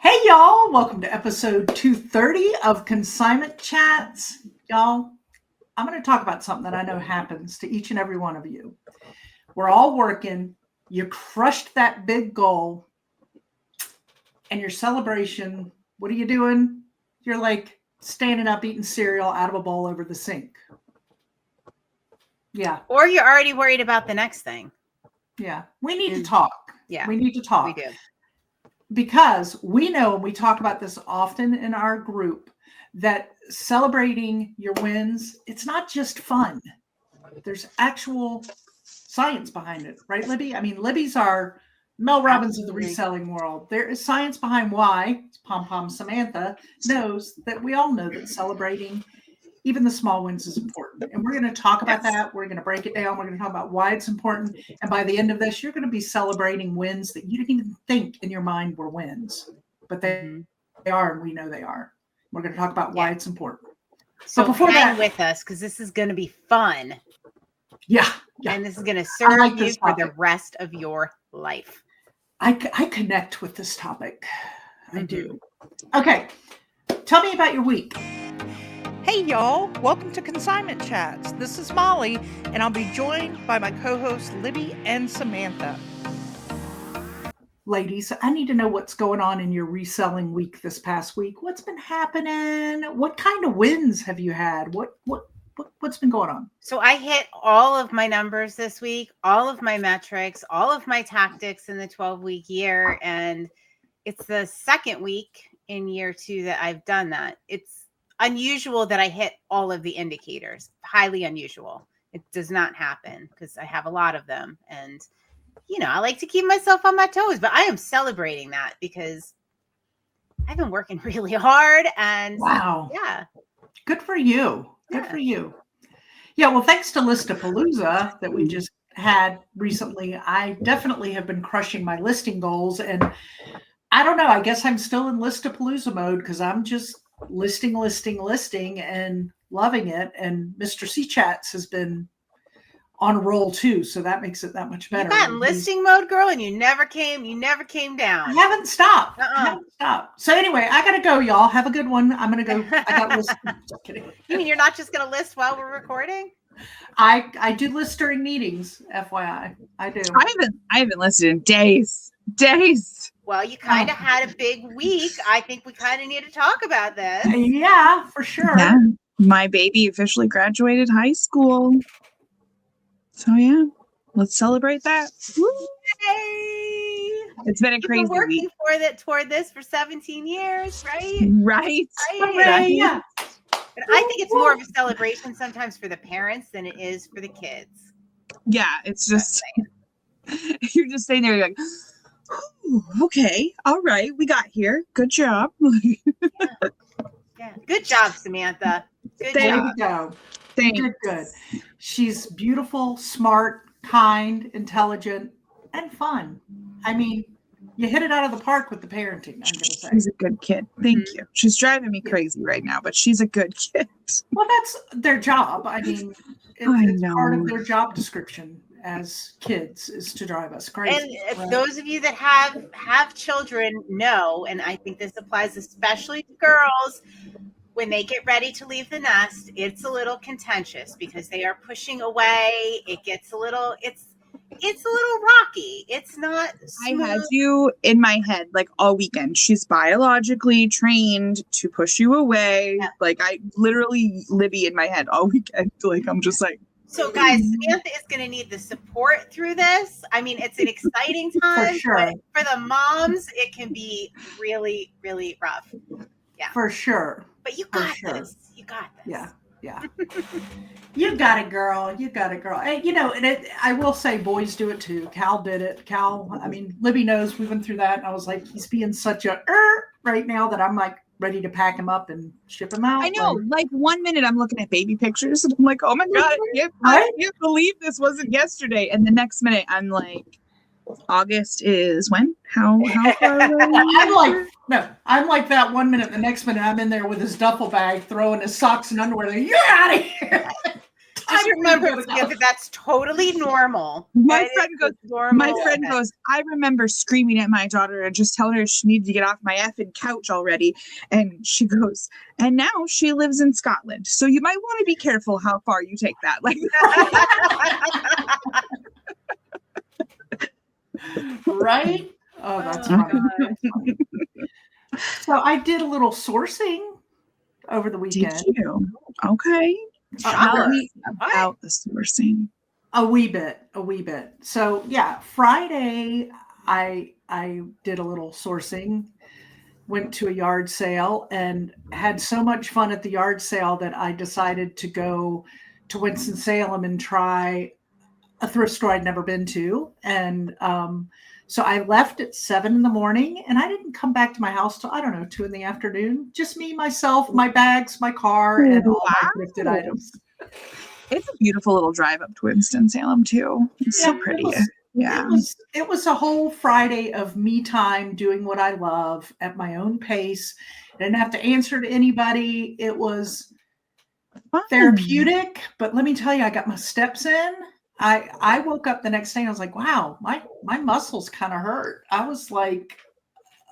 Hey y'all, welcome to episode 230 of Consignment Chats. Y'all, I'm going to talk about something that I know happens to each and every one of you. We're all working, you crushed that big goal, and your celebration, what are you doing? You're like standing up eating cereal out of a bowl over the sink. Yeah. Or you're already worried about the next thing. Yeah. We need to talk. Yeah. We need to talk. We do. Because we know, and we talk about this often in our group, that celebrating your wins, it's not just fun. There's actual science behind it, right, Libby? I mean, Libby's our Mel Robbins of the reselling world. There is science behind why Pom Pom Samantha knows that we all know that celebrating even the small wins is important. And we're going to talk about that. We're going to break it down. We're going to talk about why it's important. And by the end of this, you're going to be celebrating wins that you didn't even think in your mind were wins, but they are, and we know they are. We're going to talk about why it's important. So before hang with us, because this is going to be fun. Yeah. And this is going to serve you for the rest of your life. I connect with this topic. I do. Okay. Tell me about your week. Hey y'all, welcome to Consignment Chats. This is Molly, and I'll be joined by my co-hosts Libby and Samantha. Ladies, I need to know what's going on in your reselling week this past week. What's been happening? What kind of wins have you had? What's been going on? So I hit all of my numbers this week, all of my metrics, all of my tactics in the 12-week year, and it's the second week in year 2 that I've done that. It's unusual that I hit all of the indicators. Highly unusual. It does not happen because I have a lot of them. And, I like to keep myself on my toes, but I am celebrating that because I've been working really hard. And wow. Yeah. Good for you. Good for you. Yeah. Well, thanks to Listapalooza that we just had recently, I definitely have been crushing my listing goals. And I don't know, I guess I'm still in Listapalooza mode because I'm just listing and loving it. And Mr. C Chats has been on a roll too, so that makes it that much better. You got in listing mode, girl, and you never came down. I haven't stopped. So anyway, I gotta go, y'all. Have a good one. I'm gonna go. I got listing. Just kidding. You mean you're not just gonna list while we're recording? I do list during meetings, FYI. I do. I haven't listed in days. Well, you kind of had a big week. I think we kind of need to talk about this. Yeah, for sure. Yeah. My baby officially graduated high school. So yeah, let's celebrate that. Woo! Yay! It's been a crazy working week. toward this for 17 years, right? Right. Yeah. But I think it's more of a celebration sometimes for the parents than it is for the kids. Yeah, it's just you're just sitting there like, okay, all right, we got here. Good job. Yeah. Good job, Samantha. Good There job. you go. Thanks. Good. She's beautiful, smart, kind, intelligent, and fun. I mean, you hit it out of the park with the parenting, I'm going to say. She's a good kid. Thank you. She's driving me crazy right now, but she's a good kid. Well, that's their job. I mean, it's part of their job description as kids is to drive us crazy. And those of you that have children know, and I think this applies especially to girls, when they get ready to leave the nest, it's a little contentious because they are pushing away. It gets a little, it's a little rocky. It's not smooth. I had you in my head like all weekend. She's biologically trained to push you away. Yeah. Like I literally Libby in my head all weekend. Like I'm just like. So guys, Samantha is going to need the support through this. I mean, it's an exciting time. For sure. But for the moms, it can be really, really rough. Yeah. For sure. But you got this. You got this. Yeah. You got it, girl. And I will say boys do it too. Cal did it. I mean, Libby knows we went through that. And I was like, he's being such a right now that I'm like ready to pack him up and ship him out. I know. Like 1 minute I'm looking at baby pictures and I'm like, oh my God, I can't believe this wasn't yesterday. And the next minute I'm like, August is when? How far away? I'm like that 1 minute. The next minute I'm in there with his duffel bag, throwing his socks and underwear. Like, you're out of here. just remember that that's totally normal. My friend goes, I remember screaming at my daughter and just telling her she needed to get off my effing couch already. And she goes, and now she lives in Scotland. So you might want to be careful how far you take that. Like, right? Oh, that's funny. So I did a little sourcing over the weekend. Did you? Okay. Tell me about the sourcing. A wee bit. So yeah, Friday I did a little sourcing, went to a yard sale and had so much fun at the yard sale that I decided to go to Winston-Salem and try a thrift store I'd never been to. And so I left at 7 a.m. and I didn't come back to my house till, I don't know, 2 p.m. Just me, myself, my bags, my car, and all my thrifted items. It's a beautiful little drive up to Winston-Salem too. It's so pretty. It was a whole Friday of me time doing what I love at my own pace. I didn't have to answer to anybody. It was therapeutic, but let me tell you, I got my steps in. I woke up the next day and I was like, wow, my muscles kind of hurt. I was like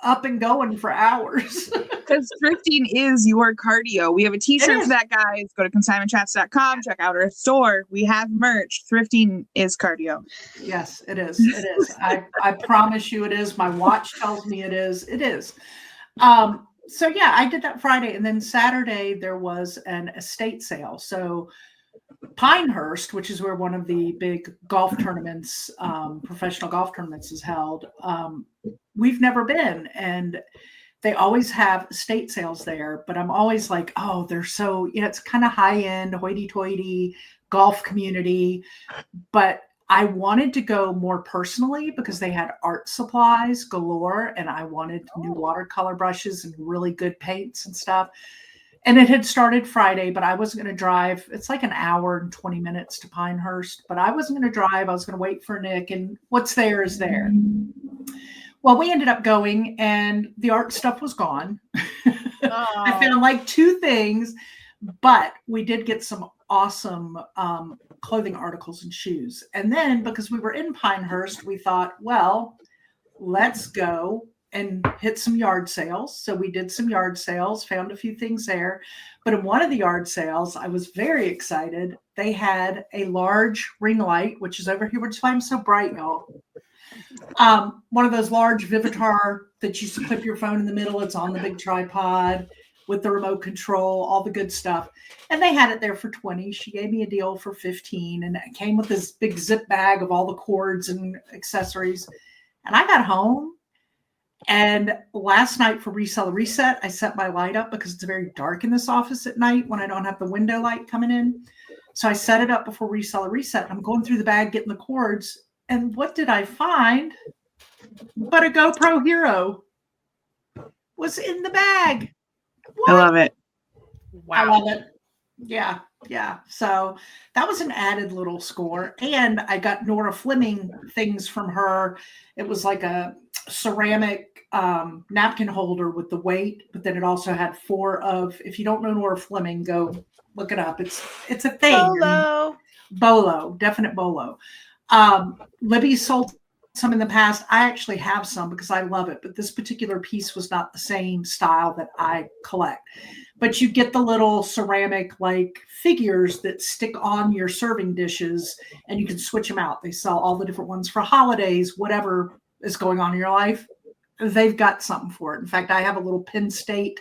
up and going for hours. Because thrifting is your cardio. We have a t-shirt for that, guys. Go to consignmentchats.com, check out our store. We have merch. Thrifting is cardio. Yes, it is. It is. I promise you it is. My watch tells me it is. It is. So yeah, I did that Friday. And then Saturday there was an estate sale. So Pinehurst, which is where one of the big golf tournaments, professional golf tournaments is held. We've never been, and they always have estate sales there, but I'm always like, oh, they're so, it's kind of high end, hoity-toity golf community. But I wanted to go more personally because they had art supplies galore, and I wanted new watercolor brushes and really good paints and stuff. And it had started Friday, but I wasn't going to drive. It's like an hour and 20 minutes to Pinehurst, but I wasn't going to drive. I was going to wait for Nick, and what's there is there. Well, we ended up going and the art stuff was gone. I found like 2 things, but we did get some awesome clothing articles and shoes. And then because we were in Pinehurst, we thought, well, let's go and hit some yard sales. So we did some yard sales, found a few things there. But in one of the yard sales, I was very excited. They had a large ring light, which is over here, which is why I'm so bright, y'all. One of those large Vivitar that you clip your phone in the middle. It's on the big tripod with the remote control, all the good stuff. And they had it there for 20. She gave me a deal for 15. And it came with this big zip bag of all the cords and accessories. And I got home. And last night for Reseller Reset, I set my light up because it's very dark in this office at night when I don't have the window light coming in. So I set it up before Reseller Reset. I'm going through the bag, getting the cords. And what did I find? But a GoPro Hero was in the bag. What? I love it. Wow. I love it. Yeah. So that was an added little score. And I got Nora Fleming things from her. It was like a ceramic napkin holder with the weight, but then it also had 4 of, if you don't know Nora Fleming, go look it up. It's a thing. Bolo, definite bolo. Libby sold some in the past. I actually have some because I love it, but this particular piece was not the same style that I collect. But you get the little ceramic like figures that stick on your serving dishes and you can switch them out. They sell all the different ones for holidays, whatever is going on in your life. They've got something for it. In fact, I have a little Penn State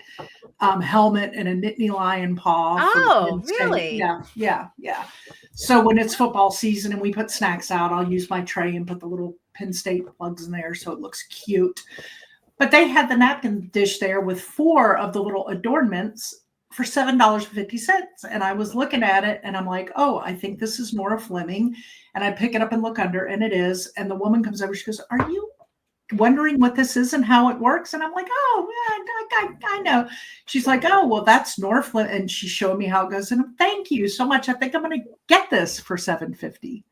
helmet and a Nittany lion paw. Oh, really? Yeah. So when it's football season and we put snacks out, I'll use my tray and put the little Penn State plugs in there so it looks cute. But they had the napkin dish there with 4 of the little adornments for $7.50. And I was looking at it and I'm like, oh, I think this is Nora Fleming. And I pick it up and look under, and it is. And the woman comes over, she goes, are you wondering what this is and how it works? And I'm like, oh, yeah, I know. She's like, oh, well, that's Nora Fleming. And she showed me how it goes. And thank you so much. I think I'm going to get this for $7.50.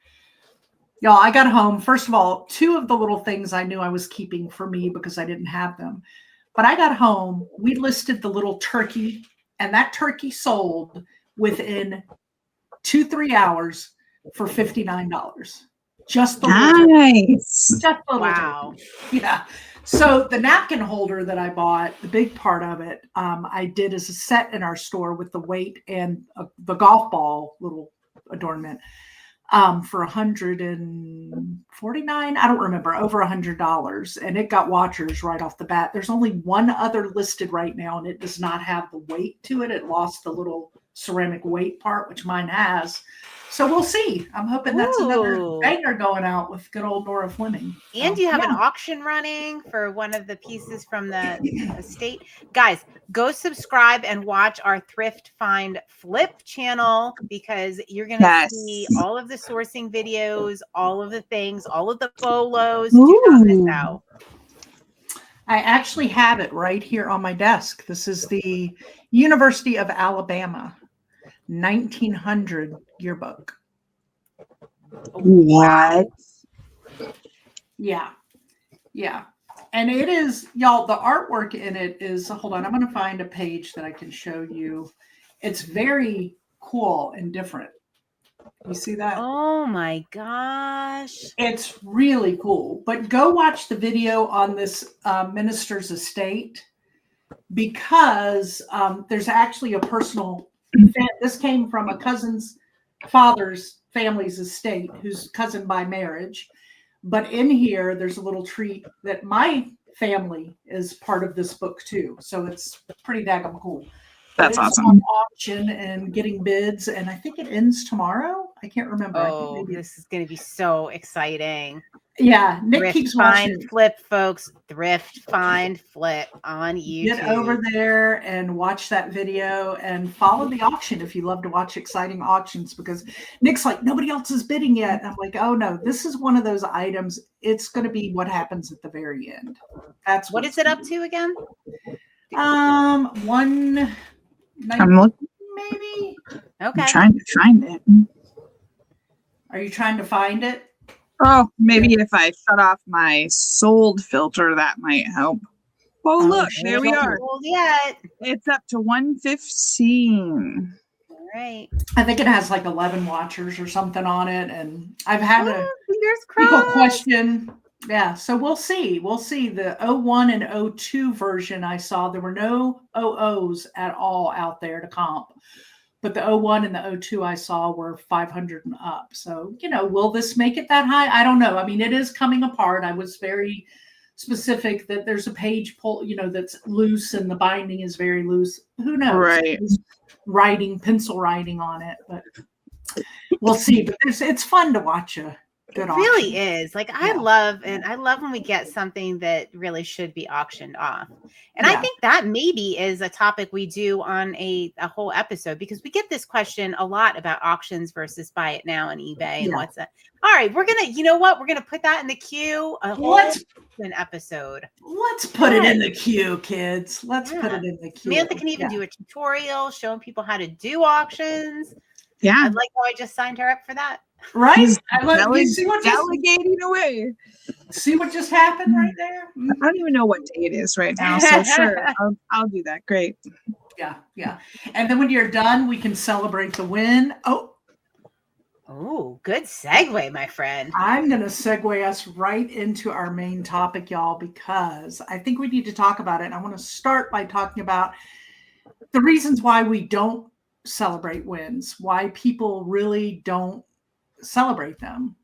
Y'all, I got home. First of all, 2 of the little things I knew I was keeping for me because I didn't have them. But I got home. We listed the little turkey, and that turkey sold within 2-3 hours for $59. Just the Nice. just the Wow. Yeah. So the napkin holder that I bought, the big part of it, I did as a set in our store with the weight and the golf ball little adornment for $149. I don't remember, over $100, and it got watchers right off the bat. There's only one other listed right now, and it does not have the weight to it. It lost the little ceramic weight part, which mine has. So we'll see. I'm hoping that's another Ooh. banger going out with good old Nora Fleming. And you have an auction running for one of the pieces from the estate. Guys, go subscribe and watch our Thrift Find Flip channel, because you're going to see all of the sourcing videos, all of the things, all of the photos. Do not miss out. I actually have it right here on my desk. This is the University of Alabama 1900 yearbook. What? Yeah. And it is, y'all, the artwork in it is, hold on, I'm going to find a page that I can show you. It's very cool and different. You see that? Oh my gosh. It's really cool. But go watch the video on this minister's estate, because there's actually a personal, this came from a cousin's father's family's estate, who's cousin by marriage. But in here, there's a little treat that my family is part of this book too. So it's pretty daggum cool. That's it's awesome. On auction and getting bids, and I think it ends tomorrow. I can't remember. Oh, this is going to be so exciting. Yeah, Nick Thrift keeps Find watching. Flip, folks. Thrift Find Flip on YouTube. Get over there and watch that video and follow the auction if you love to watch exciting auctions, because Nick's like, nobody else is bidding yet. I'm like, oh no, this is one of those items. It's going to be what happens at the very end. That's what is it up to again? 190, I'm looking. maybe. Okay. I'm trying to find it. Are you trying to find it? Oh, maybe if I shut off my sold filter, that might help. Oh, look, there we are. Yet. It's up to 115. All right. I think it has like 11 watchers or something on it, and I've had fingers people crossed. question. Yeah, so we'll see. We'll see. The 01 and 02 version I saw, there were no 00s at all out there to comp. But the 01 and the 02 I saw were 500 and up. So, will this make it that high? I don't know. I mean, it is coming apart. I was very specific that there's a page pull, that's loose and the binding is very loose. Who knows? Right. Pencil writing on it, but we'll see. But it's fun to watch a good auction. It really is. Like, I love when we get something that really should be auctioned off. And I think that maybe is a topic we do on a whole episode, because we get this question a lot about auctions versus buy it now on eBay and what's that. All right, we're gonna, we're gonna put that in the queue. An episode. Let's put it in the queue, kids. Let's put it in the queue. Samantha can even do a tutorial showing people how to do auctions. Yeah. I like how I just signed her up for that. Right? Delegating away. See what just happened right there? I don't even know what day it is right now, so sure, I'll do that. Great. Yeah. And then when you're done, we can celebrate the win. Oh, good segue, my friend. I'm going to segue us right into our main topic, y'all, because I think we need to talk about it. And I want to start by talking about the reasons why we don't celebrate wins, why people really don't celebrate them.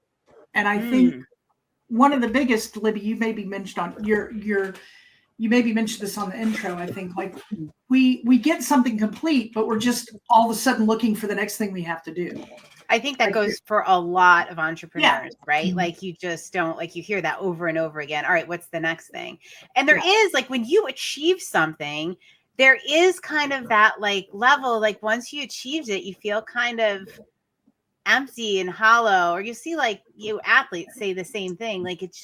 And I think one of the biggest, Libby, you maybe mentioned on you maybe mentioned this on the intro. I think like we get something complete, but we're just all of a sudden looking for the next thing we have to do. I think that goes for a lot of entrepreneurs, right? Like you just don't, like you hear that over and over again. All right, what's the next thing? And there is, like, when you achieve something, there is kind of that like level, like once you achieved it, you feel kind of empty and hollow, or you see like athletes say the same thing. Like it's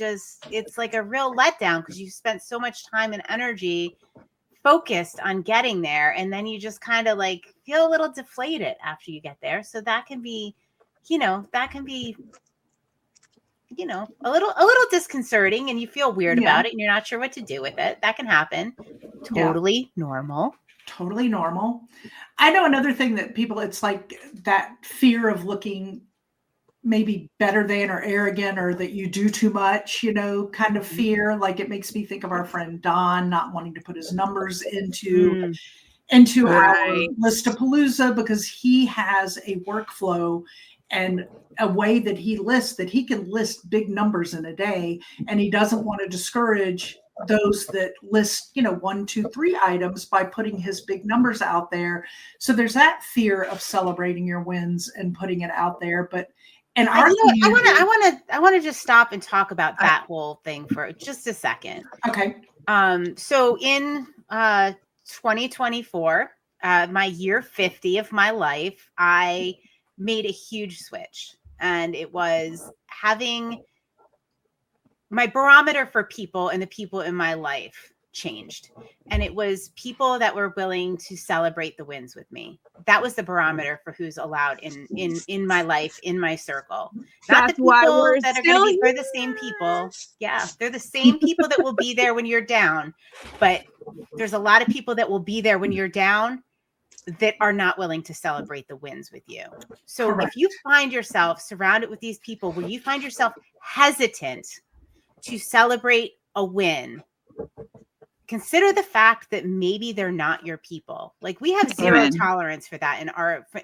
like a real letdown because you spent so much time and energy focused on getting there, and then you just kind of like feel a little deflated after you get there. So that can be, a little disconcerting, and you feel weird about it and you're not sure what to do with it. That can happen. Totally normal. totally normal. I know another thing that people, it's like that fear of looking maybe better than or arrogant or that you do too much, kind of fear. Like it makes me think of our friend Don not wanting to put his numbers into our Right. Listapalooza because he has a workflow and a way that he lists that he can list big numbers in a day. And he doesn't want to discourage those that list, 1, 2, 3 items by putting his big numbers out there. So there's that fear of celebrating your wins and putting it out there. But and I want to just stop and talk about that whole thing for just a second. Okay. So in 2024, my year 50 of my life, I made a huge switch, and it was having my barometer for people and the people in my life changed. And it was people that were willing to celebrate the wins with me. That was the barometer for who's allowed in my life, in my circle. Not the people that are going to be, they're the same people. Yeah. They're the same people that will be there when you're down, but there's a lot of people that will be there when you're down that are not willing to celebrate the wins with you. So Correct. if you find yourself surrounded with these people where you find yourself hesitant to celebrate a win, consider the fact that maybe they're not your people. Like we have zero tolerance for that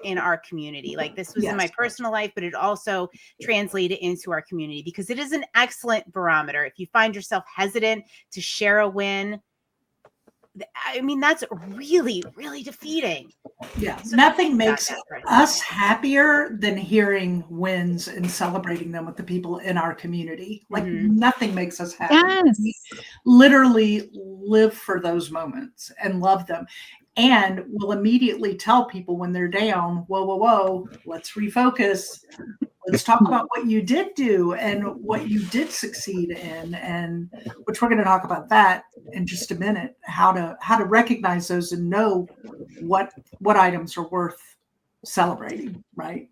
in our community. Like this was in my personal life, but it also translated into our community because it is an excellent barometer. If you find yourself hesitant to share a win, I mean, that's really, really defeating. Yeah. So nothing makes us happier than hearing wins and celebrating them with the people in our community. Like nothing makes us happy. Yes. We literally live for those moments and love them. And we'll immediately tell people when they're down, whoa, let's refocus. Let's talk about what you did do and what you did succeed in, and which we're going to talk about that in just a minute, how to recognize those and know what items are worth celebrating, right?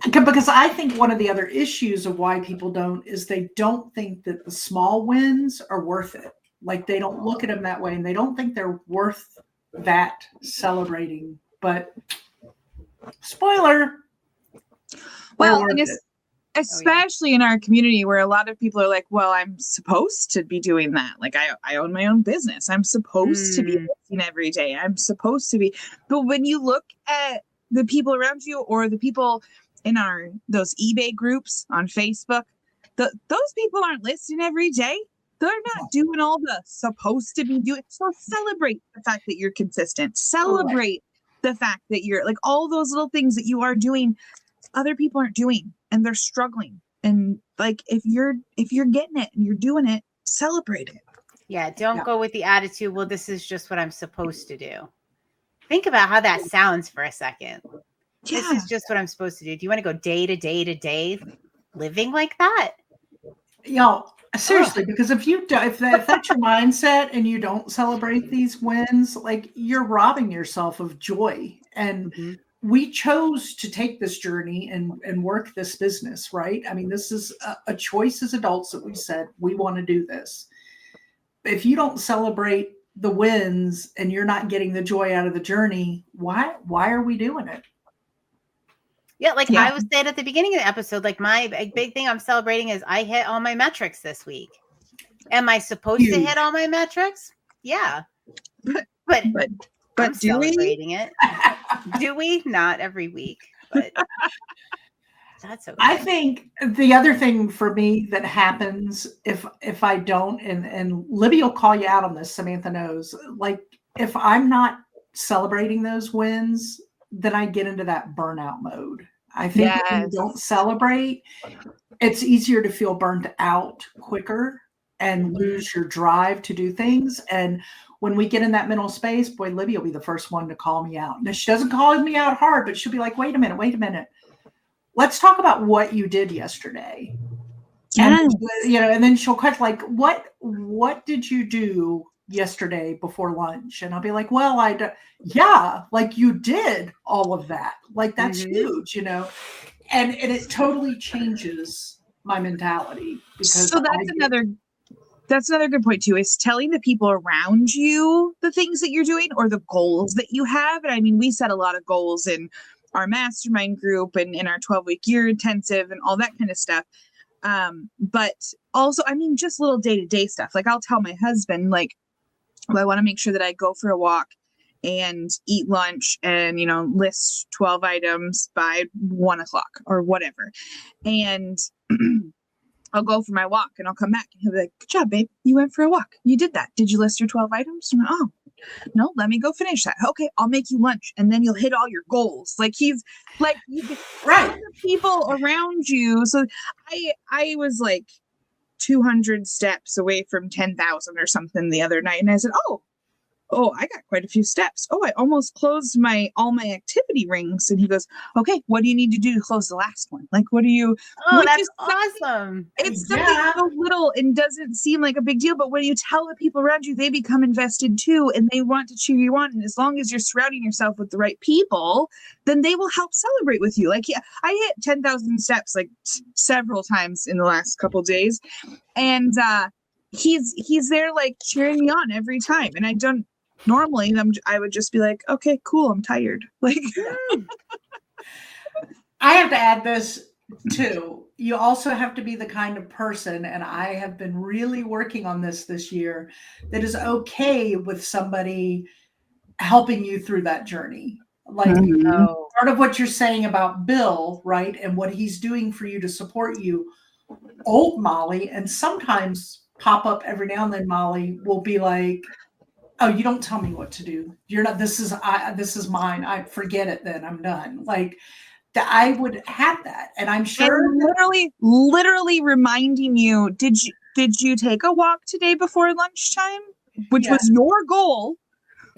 Because I think one of the other issues of why people don't is they don't think that the small wins are worth it. Like they don't look at them that way and they don't think they're worth that celebrating. But spoiler. Well, and especially in our community where a lot of people are like, well, I'm supposed to be doing that. Like I own my own business. I'm supposed to be listing every day. I'm supposed to be. But when you look at the people around you or the people in those eBay groups on Facebook, those people aren't listing every day. They're not doing all the supposed to be doing. So celebrate the fact that you're consistent. Celebrate the fact that you're like all those little things that you are doing, other people aren't doing and they're struggling. And like, if you're getting it and you're doing it, celebrate it. Yeah. Don't go with the attitude, well, this is just what I'm supposed to do. Think about how that sounds for a second. Yeah. This is just what I'm supposed to do. Do you want to go day to day to day living like that? Seriously, because if that's your mindset and you don't celebrate these wins, like you're robbing yourself of joy. And we chose to take this journey and work this business, right? I mean, this is a choice as adults that we said, we want to do this. If you don't celebrate the wins and you're not getting the joy out of the journey, why are we doing it? Yeah, I was saying at the beginning of the episode, like my big thing I'm celebrating is I hit all my metrics this week. Am I supposed to hit all my metrics? Yeah. But I'm celebrating it. Do we? Not every week, but that's okay. I think the other thing for me that happens if I don't, and Libby will call you out on this, Samantha knows, like if I'm not celebrating those wins, then I get into that burnout mode. I think when you don't celebrate, it's easier to feel burnt out quicker and lose your drive to do things. And when we get in that mental space, boy, Libby will be the first one to call me out. Now, she doesn't call me out hard, but she'll be like, wait a minute. Let's talk about what you did yesterday. And, and then she'll question like, what did you do yesterday before lunch? And I'll be like, well, like you did all of that. Like that's huge, and it totally changes my mentality. Because so that's That's another good point too, is telling the people around you the things that you're doing or the goals that you have. And I mean, we set a lot of goals in our mastermind group and in our 12-week year intensive and all that kind of stuff. But also, I mean, just little day-to-day stuff. Like I'll tell my husband, like, well, I want to make sure that I go for a walk and eat lunch and, list 12 items by 1:00 or whatever. And I'll go for my walk and I'll come back and he'll be like, good job, babe. You went for a walk. You did that. Did you list your 12 items? I'm like, oh, no, let me go finish that. Okay, I'll make you lunch and then you'll hit all your goals. Like he's like, Right. People around you. So I was like 200 steps away from 10,000 or something the other night. And I said, oh, I got quite a few steps. Oh, I almost closed all my activity rings. And he goes, okay, what do you need to do to close the last one? Like, what do you? Oh, that's awesome. It's something so little and doesn't seem like a big deal. But when you tell the people around you, they become invested too. And they want to cheer you on. And as long as you're surrounding yourself with the right people, then they will help celebrate with you. Like, yeah, I hit 10,000 steps like several times in the last couple of days. And he's there like cheering me on every time. And normally I would just be like, okay, cool, I'm tired. Like I have to add this too. You also have to be the kind of person, and I have been really working on this year, that is okay with somebody helping you through that journey. Like part of what you're saying about Bill, right? And what he's doing for you to support you. Old Molly, and sometimes pop up every now and then, Molly will be like, oh, you don't tell me what to do. You're not, this is mine. I forget it. Then I'm done. Like I would have that. And I'm sure literally reminding you, did you take a walk today before lunchtime? Which was your goal,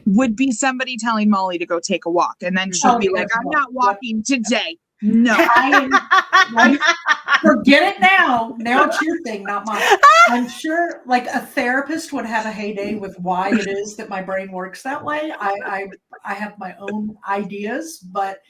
would be somebody telling Molly to go take a walk. And then she'll be like, I'm not walking today. No. Forget it now. Now it's your thing, not mine. I'm sure like a therapist would have a heyday with why it is that my brain works that way. I have my own ideas, but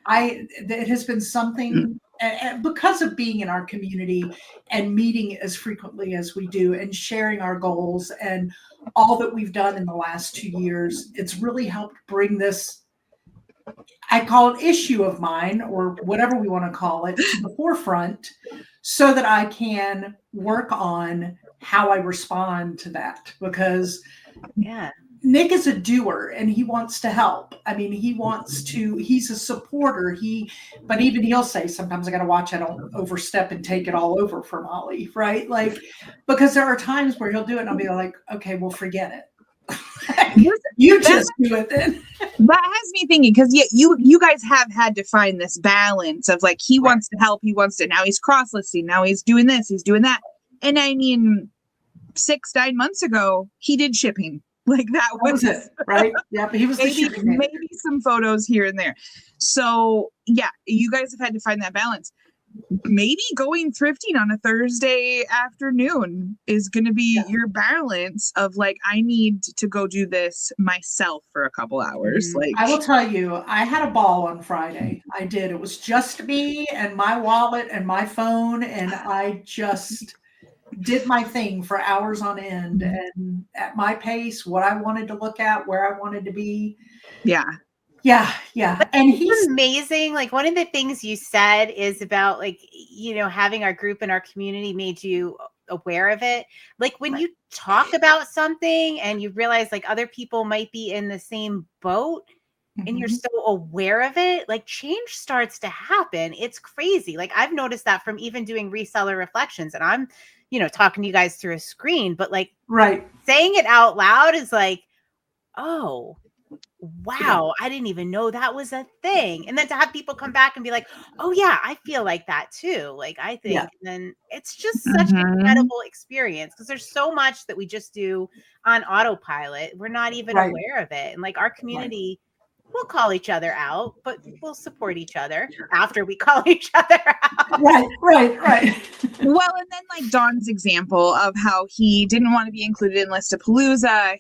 it has been something, and because of being in our community and meeting as frequently as we do and sharing our goals and all that we've done in the last 2 years, it's really helped bring this, I call it issue of mine or whatever we want to call it, to the forefront so that I can work on how I respond to that. Because Nick is a doer and he wants to help. I mean, he's a supporter. But even he'll say, sometimes I got to watch, I don't overstep and take it all over for Molly, right? Like, because there are times where he'll do it and I'll be like, okay, well, forget it. You just do it then. That has me thinking, because you guys have had to find this balance of like, he wants to help, now he's cross-listing, now he's doing this, he's doing that. And I mean, 6-9 months ago, he did shipping. Like that was it, right? Yeah, but he was maybe some photos here and there. So yeah, you guys have had to find that balance. Maybe going thrifting on a Thursday afternoon is going to be your balance of like, I need to go do this myself for a couple hours. Like, I will tell you, I had a ball on Friday. I did. It was just me and my wallet and my phone. And I just did my thing for hours on end and at my pace, what I wanted to look at, where I wanted to be. Yeah. Yeah. And he's amazing. Like one of the things you said is about like, having our group and our community made you aware of it. Like when you talk about something and you realize like other people might be in the same boat and you're so aware of it, like change starts to happen. It's crazy. Like I've noticed that from even doing reseller reflections, and I'm, talking to you guys through a screen, but like saying it out loud is like, oh, wow, I didn't even know that was a thing. And then to have people come back and be like, oh yeah, I feel like that too. Like I think, and then it's just such an incredible experience because there's so much that we just do on autopilot. We're not even aware of it. And like our community, we'll call each other out, but we'll support each other after we call each other out. Right. Well, and then like Don's example of how he didn't want to be included in Listapalooza.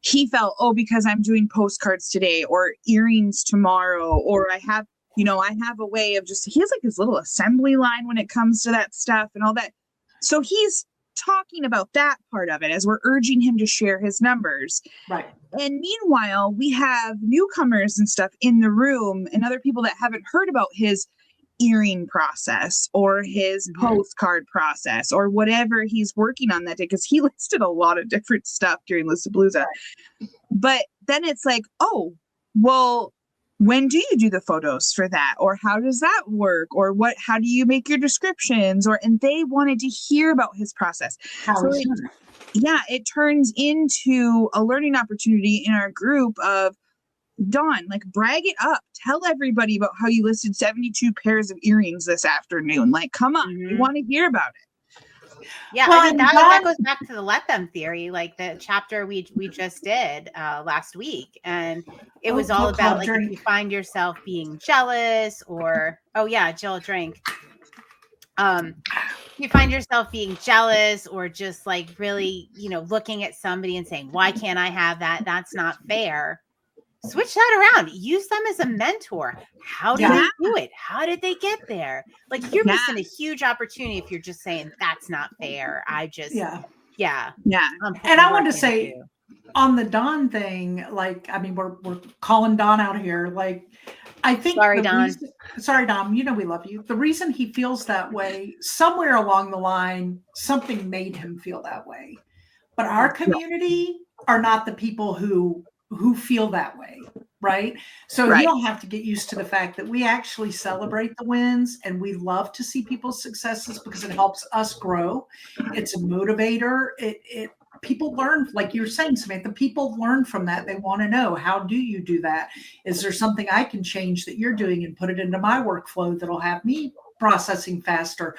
He felt, because I'm doing postcards today or earrings tomorrow, or I have a way of he has like his little assembly line when it comes to that stuff and all that. So he's talking about that part of it as we're urging him to share his numbers. Right. And meanwhile, we have newcomers and stuff in the room and other people that haven't heard about his earring process or his postcard process or whatever he's working on that day, because he listed a lot of different stuff during Listapalooza. But then it's like, oh, well, when do you do the photos for that? Or how does that work? Or how do you make your descriptions? And they wanted to hear about his process. It turns into a learning opportunity in our group of, Dawn, like, brag it up. Tell everybody about how you listed 72 pairs of earrings this afternoon. Like, come on, we want to hear about it. Yeah, well, I mean, that goes back to the let them theory, like the chapter we just did last week, and it was all about like if you find yourself being jealous, or Jill, drink. You find yourself being jealous, or just like really, looking at somebody and saying, "Why can't I have that? That's not fair." Switch that around. Use them as a mentor. How did they do it? How did they get there? Like, you're missing a huge opportunity if you're just saying that's not fair. I just, yeah. And I want to say on the Don thing, like, I mean, we're calling Don out here. Like, I think sorry, Don. Sorry, Don. We love you. The reason he feels that way, somewhere along the line, something made him feel that way. But our community are not the people who feel that way, right? So you don't have to get used to the fact that we actually celebrate the wins, and we love to see people's successes because it helps us grow. It's a motivator. It people learn, like you're saying, Samantha, people learn from that. They want to know, how do you do that? Is there something I can change that you're doing and put it into my workflow that'll have me processing faster?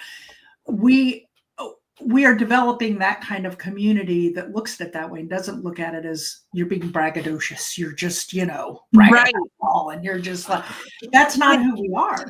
We are developing that kind of community that looks at it that way and doesn't look at it as you're being braggadocious. You're just, right. And you're just like, that's not who we are.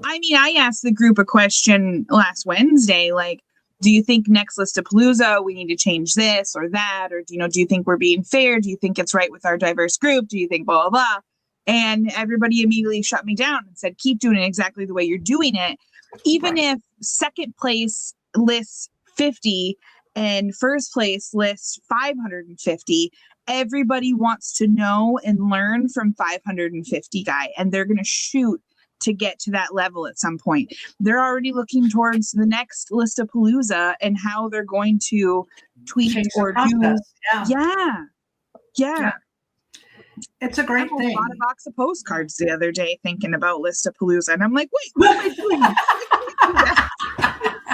I mean, I asked the group a question last Wednesday, like, do you think next Listapalooza we need to change this or that? Or, do you think we're being fair? Do you think it's right with our diverse group? Do you think blah, blah, blah? And everybody immediately shut me down and said, keep doing it exactly the way you're doing it. Even if second place lists 50 and first place lists 550, everybody wants to know and learn from 550 guy, and they're going to shoot to get to that level at some point. They're already looking towards the next Listapalooza and how they're going to tweak or do. Yeah. It's a great thing. I bought a box of postcards the other day thinking about Listapalooza, and I'm like, wait, what am I doing?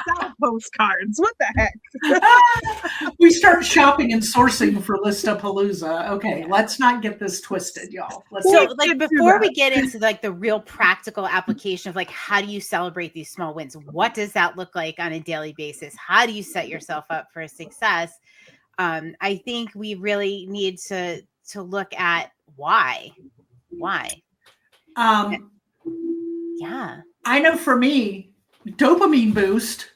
Sell postcards. What the heck? We start shopping and sourcing for Listapalooza. Okay, let's not get this twisted, y'all. Before we get into like the real practical application of like, how do you celebrate these small wins? What does that look like on a daily basis? How do you set yourself up for success? I think we really need to look at why. I know for me, dopamine boost.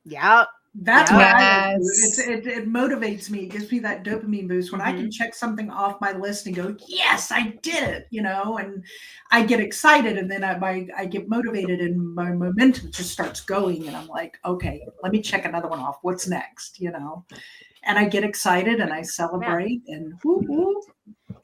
Yeah. That's what I do. It motivates me. It gives me that dopamine boost when I can check something off my list and go, yes, I did it, and I get excited, and then I get motivated, and my momentum just starts going, and I'm like, okay, let me check another one off. What's next? And I get excited and I celebrate and woo.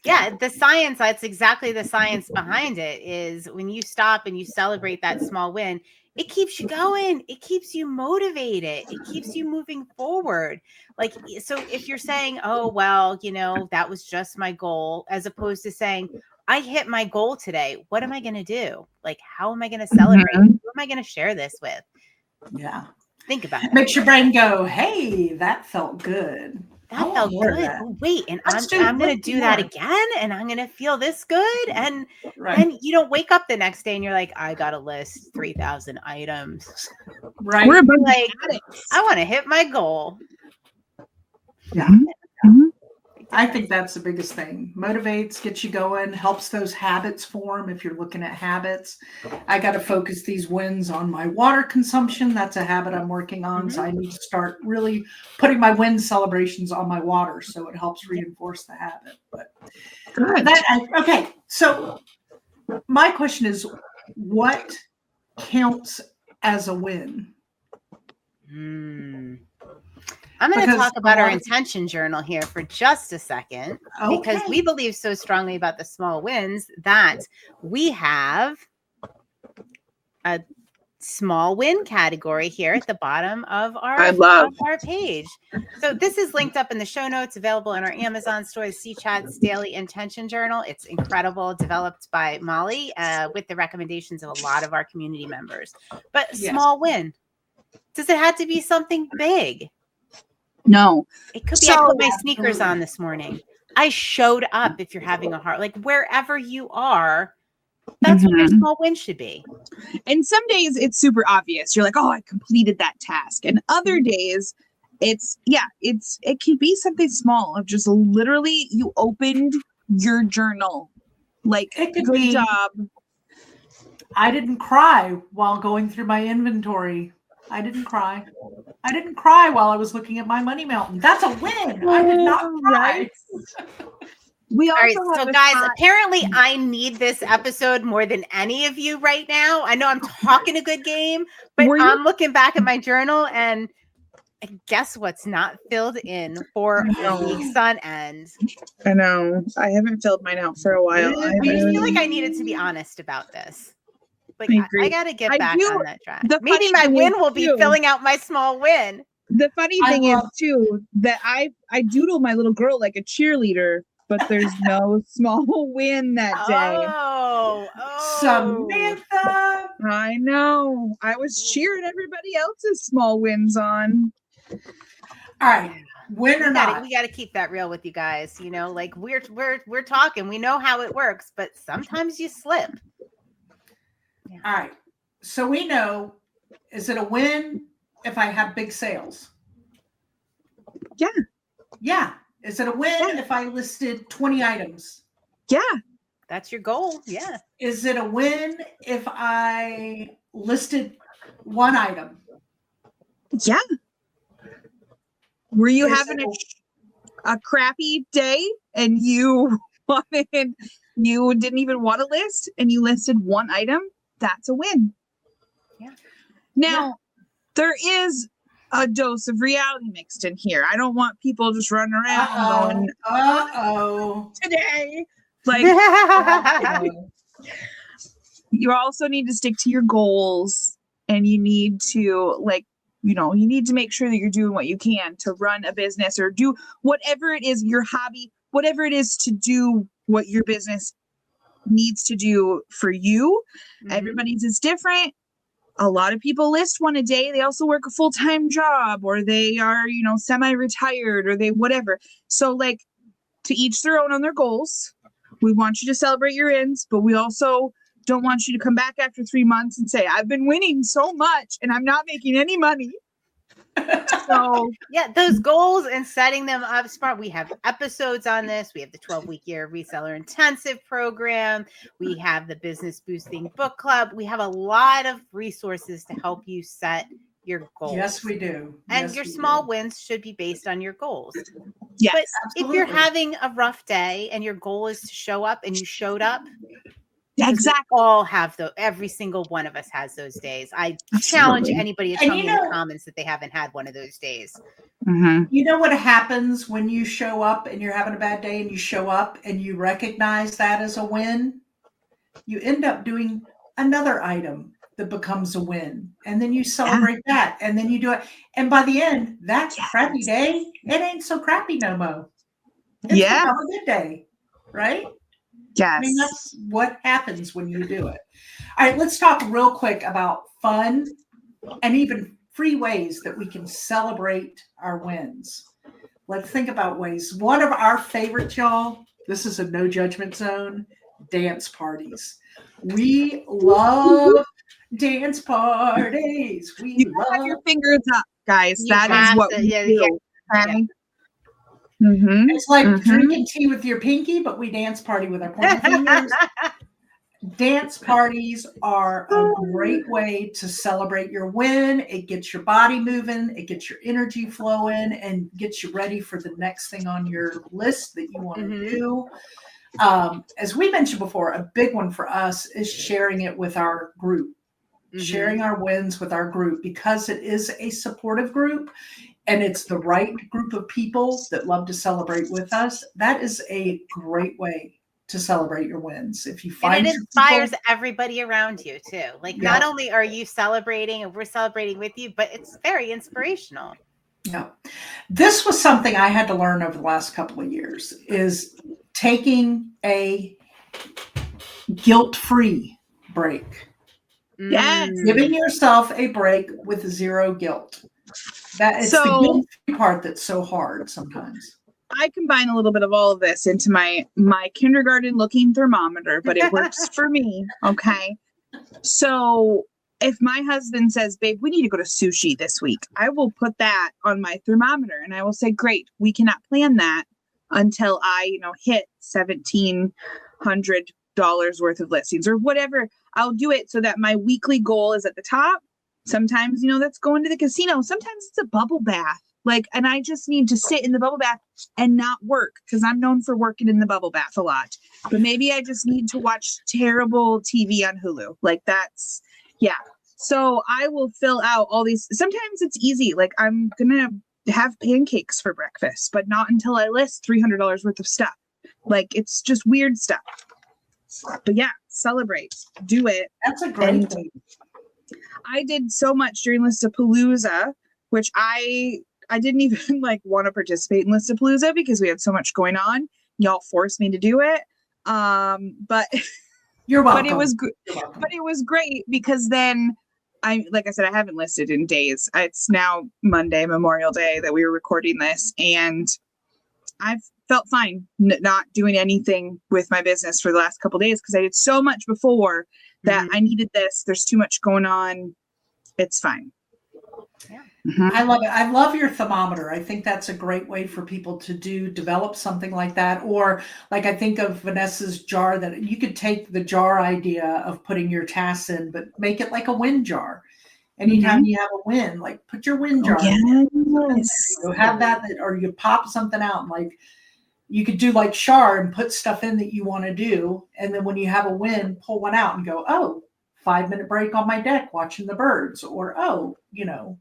Yeah, the science, that's exactly the science behind it, is when you stop and you celebrate that small win, it keeps you going. It keeps you motivated. It keeps you moving forward. Like, so if you're saying, oh, well, that was just my goal, as opposed to saying, I hit my goal today. What am I going to do? Like, how am I going to celebrate? Who am I going to share this with? Yeah. Think about it. Makes your brain go, hey, that felt good. That felt good. Oh, wait, and I'm going to do that again, and I'm going to feel this good. And then you don't wake up the next day and you're like, I got to list 3,000 items. Right. We're like, I want to hit my goal. Yeah. I think that's the biggest thing. Motivates, gets you going, helps those habits form. If you're looking at habits, I got to focus these wins on my water consumption. That's a habit I'm working on. So I need to start really putting my win celebrations on my water, so it helps reinforce the habit. But okay. So my question is, what counts as a win? I'm going to Because talk about a our lot of- intention journal here for just a second, because Okay. we believe so strongly about the small wins that we have a small win category here at the bottom of our page. So this is linked up in the show notes, available in our Amazon store, the C-Chats Daily Intention Journal. It's incredible, developed by Molly with the recommendations of a lot of our community members. But small win. Does it have to be something big? No. It could be I put my sneakers on this morning. I showed up. If you're having a hard, like wherever you are, that's what your small win should be. And some days it's super obvious. You're like, oh, I completed that task. And other days it can be something small of just literally you opened your journal. Like, It could good be, job. I didn't cry while going through my inventory. I didn't cry. I didn't cry while I was looking at my money mountain. That's a win. I did not cry. We also All right, so guys, apparently I need this episode more than any of you right now. I know I'm talking a good game, but I'm looking back at my journal and guess what's not filled in for weeks on end. I know. I haven't filled mine out for a while. I just feel like I needed to be honest about this. Like I got to get back on that track. Maybe my win will be filling out my small win. The funny thing is too that I doodle my little girl like a cheerleader, but there's no small win that day. Oh, Samantha. I know. I was cheering everybody else's small wins on. All right. Win or not. We got to keep that real with you guys. You know, like we're talking, we know how it works, but sometimes you slip. Yeah. All right. So we know, is it a win if I have big sales? Yeah. Yeah. Is it a win if I listed 20 items? Yeah. That's your goal. Yeah. Is it a win if I listed one item? Yeah. Were you having a crappy day and you didn't even want to list and you listed one item? That's a win. Yeah. Now, there is a dose of reality mixed in here. I don't want people just running around going, today. Like, you also need to stick to your goals, and you need to, like, you need to make sure that you're doing what you can to run a business or do whatever it is, your hobby, whatever it is to do what your business needs to do for you. Everybody's is different. A lot of people list one a day. They also work a full-time job, or they are, semi-retired, or they whatever. So, like, to each their own on their goals. We want you to celebrate your wins, but we also don't want you to come back after 3 months and say, I've been winning so much and I'm not making any money. So yeah, those goals and setting them up smart. We have episodes on this. We have the 12-week year reseller intensive program. We have the business boosting book club. We have a lot of resources to help you set your goals. Yes, we do. And your small wins should be based on your goals. Yes, but absolutely. If you're having a rough day and your goal is to show up and you showed up, exactly. We all have every single one of us has those days. I challenge anybody to tell me in the comments that they haven't had one of those days. You know what happens when you show up and you're having a bad day and you show up and you recognize that as a win? You end up doing another item that becomes a win. And then you celebrate that. And then you do it. And by the end, that crappy day, it ain't so crappy no more. It's become a good day. Right? Yes. I mean, that's what happens when you do it. All right, let's talk real quick about fun and even free ways that we can celebrate our wins. Let's think about ways. One of our favorites, y'all, this is a no judgment zone, dance parties. We love dance parties. We love have your fingers up, guys. That is what we do. Okay? It's like drinking tea with your pinky, but we dance party with our pointer fingers. Dance parties are a great way to celebrate your win. It gets your body moving, it gets your energy flowing, and gets you ready for the next thing on your list that you want to do. As we mentioned before, a big one for us is sharing it with our group. Sharing our wins with our group, because it is a supportive group. and it's the right group of people that love to celebrate with us, that is a great way to celebrate your wins. If you find and it your inspires people, everybody around you too. Like, Yep. not only are you celebrating and we're celebrating with you, but it's very inspirational. yeah. This was something I had to learn over the last couple of years, is taking a guilt-free break. Yes. Giving yourself a break with zero guilt. That it's the guilt-free part that's so hard sometimes. I combine a little bit of all of this into my kindergarten looking thermometer, but it works for me. Okay. So if my husband says, babe, we need to go to sushi this week, I will put that on my thermometer and I will say, great, we cannot plan that until I, hit $1,700 worth of listings or whatever. I'll do it so that my weekly goal is at the top. Sometimes, that's going to the casino. Sometimes it's a bubble bath. And I just need to sit in the bubble bath and not work, because I'm known for working in the bubble bath a lot. But maybe I just need to watch terrible TV on Hulu. Yeah. So I will fill out all these. Sometimes it's easy. I'm going to have pancakes for breakfast, but not until I list $300 worth of stuff. It's just weird stuff. But yeah, celebrate. Do it. That's a great thing. I did so much during Listapalooza, which I didn't even want to participate in Listapalooza because we had so much going on. Y'all forced me to do it. But you're welcome. But it was great because then like I said, I haven't listed in days. It's now Monday, Memorial Day, that we were recording this, and I've felt fine not doing anything with my business for the last couple of days because I did so much before that I needed this. There's too much going on. It's fine. Yeah. Mm-hmm. I love it. I love your thermometer. I think that's a great way for people to develop something like that. Or I think of Vanessa's jar, that you could take the jar idea of putting your tasks in, but make it like a win jar. Anytime you have a win, put your win jar in. Have that, or you pop something out, you could do like Shar and put stuff in that you want to do. And then when you have a win, pull one out and go, 5-minute break on my deck watching the birds, or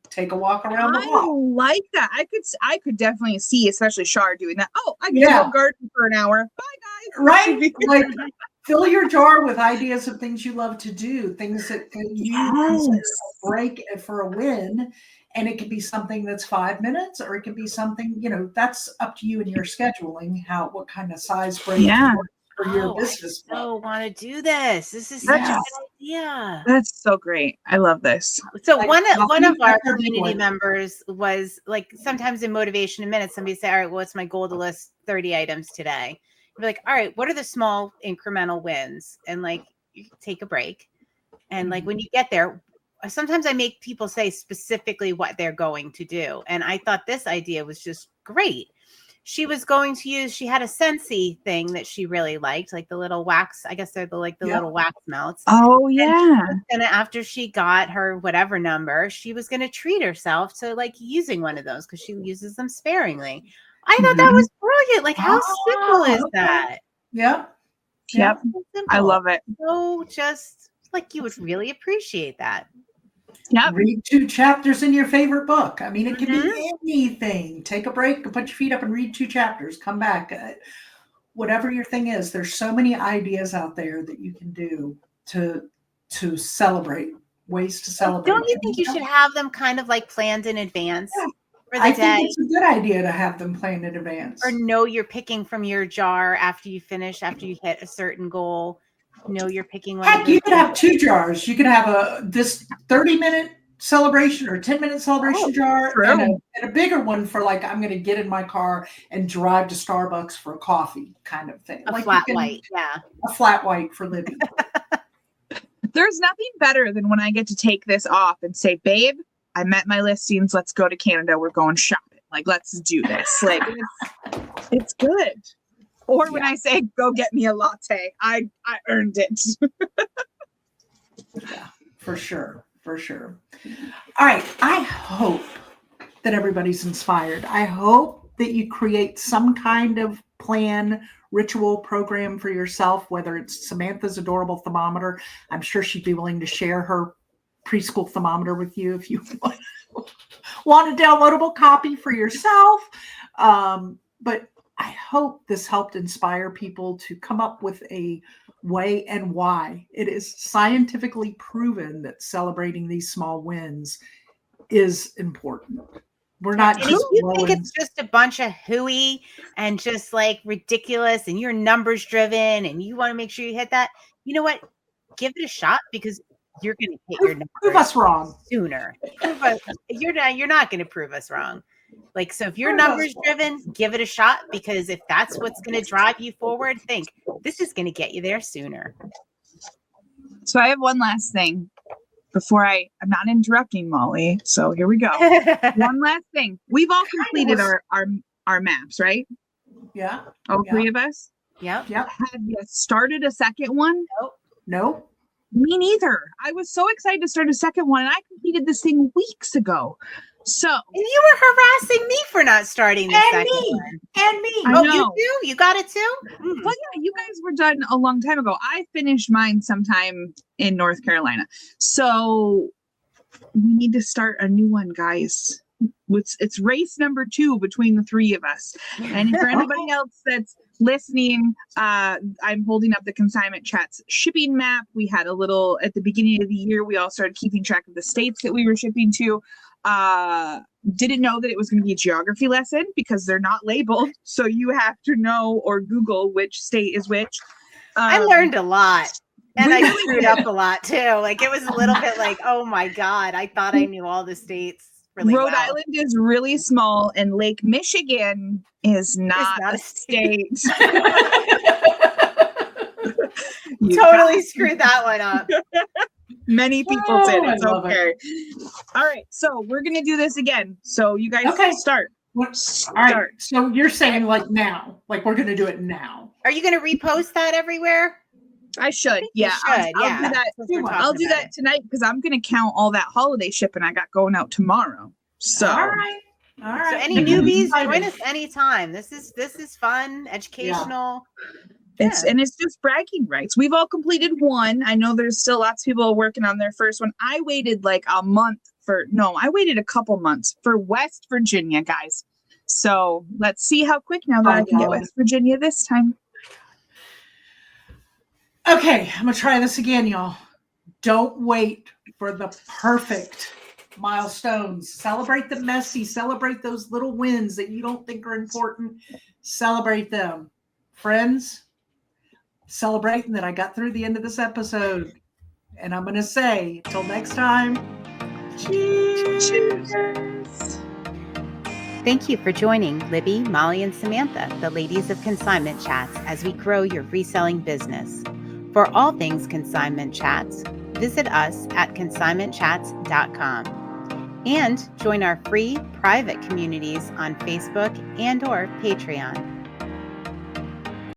take a walk around the block. I like that. I could definitely see, especially Shar, doing that. I can go garden for an hour. Bye, guys. Right? Fill your jar with ideas of things you love to do, things that you consider a break for a win. And it could be something that's 5 minutes, or it could be something, that's up to you and your scheduling, what kind of size break for your business. I so want to do this. This is such a good idea. That's so great. I love this. So one of our community members was sometimes in Motivation in Minutes, somebody say, all right, what's my goal to list 30 items today? Be like, all right, what are the small incremental wins? And you take a break. And when you get there, sometimes I make people say specifically what they're going to do. And I thought this idea was just great. She was going to use, she had a Scentsy thing that she really liked, the little wax. I guess they're the little wax melts. Oh yeah. And after she got her whatever number, she was going to treat herself to using one of those because she uses them sparingly. I thought that was brilliant. How simple is that? Yeah. Yep. I love it. So just you would really appreciate that. Yeah. Read 2 chapters in your favorite book. I mean, it can be anything. Take a break, put your feet up and read 2 chapters. Come back. Whatever your thing is, there's so many ideas out there that you can do to celebrate. Ways to celebrate. Don't you think you should have them kind of planned in advance? Yeah. For the I day? think it's a good idea to have them planned in advance. Or know you're picking from your jar after you hit a certain goal. Know you're picking one. Heck, you could have 2 jars. You could have this 30-minute celebration or 10-minute celebration jar, and a bigger one for I'm going to get in my car and drive to Starbucks for a coffee kind of thing. A flat white, yeah. A flat white for Libby. There's nothing better than when I get to take this off and say, babe, I met my listings. Let's go to Canada. We're going shopping. Let's do this. It's good. Or when I say, go get me a latte, I earned it. Yeah, for sure. For sure. All right. I hope that everybody's inspired. I hope that you create some kind of plan, ritual, program for yourself, whether it's Samantha's adorable thermometer. I'm sure she'd be willing to share her preschool thermometer with you if you want a downloadable copy for yourself. But I hope this helped inspire people to come up with a way and why. It is scientifically proven that celebrating these small wins is important. We're not And if just you think it's just a bunch of hooey and just like ridiculous and you're numbers driven and you want to make sure you hit that, you know what? Give it a shot, because you're going to hit your numbers prove us wrong sooner. You're not going to prove us wrong. Like, so if you're numbers driven, give it a shot, because if that's what's going to drive you forward, think this is going to get you there sooner. So I have one last thing before I'm not interrupting Molly. So here we go. One last thing. We've all completed our maps, right? Yeah. All three of us? Yep. Yep. Have you started a second one? No. Me neither. I was so excited to start a second one, and I completed this thing weeks ago. So and you were harassing me for not starting the second one. And me. I Oh, know. you too? You got it too? Well, yeah, you guys were done a long time ago. I finished mine sometime in North Carolina. So we need to start a new one, guys. It's race number 2 between the three of us. And for anybody else that's listening, I'm holding up the Consignment Chats shipping map. We had a little at the beginning of the year. We all started keeping track of the states that we were shipping to. Didn't know that it was going to be a geography lesson because they're not labeled. So you have to know or Google which state is which. I learned a lot. And I screwed up a lot too. Like, it was a little bit like, oh my God, I thought I knew all the states really Rhode well. Island is really small, and Lake Michigan is not a state. Totally screwed that one up. Many people did. It's I love okay. All right, so we're gonna do this again. So you guys start. All right. So you're saying like now, like we're gonna do it now. Are you going to repost that everywhere? I should. Yeah, I'll do that. I'll do that tonight because I'm gonna count all that holiday shipping I got going out tomorrow. So all right. So any newbies, join us anytime. This is fun, educational. It's just bragging rights. We've all completed one. I know there's still lots of people working on their first one. I waited like a couple months for West Virginia, guys. So let's see how quick now that I can get West Virginia this time. Okay, I'm gonna try this again, y'all. Don't wait for the perfect milestones. Celebrate the messy. Celebrate those little wins that you don't think are important. Celebrate them. Friends, celebrating that I got through the end of this episode. And I'm gonna say, till next time, cheers. Thank you for joining Libby, Molly, and Samantha, the ladies of Consignment Chats, as we grow your reselling business. For all things Consignment Chats, visit us at consignmentchats.com and join our free private communities on Facebook and/or Patreon.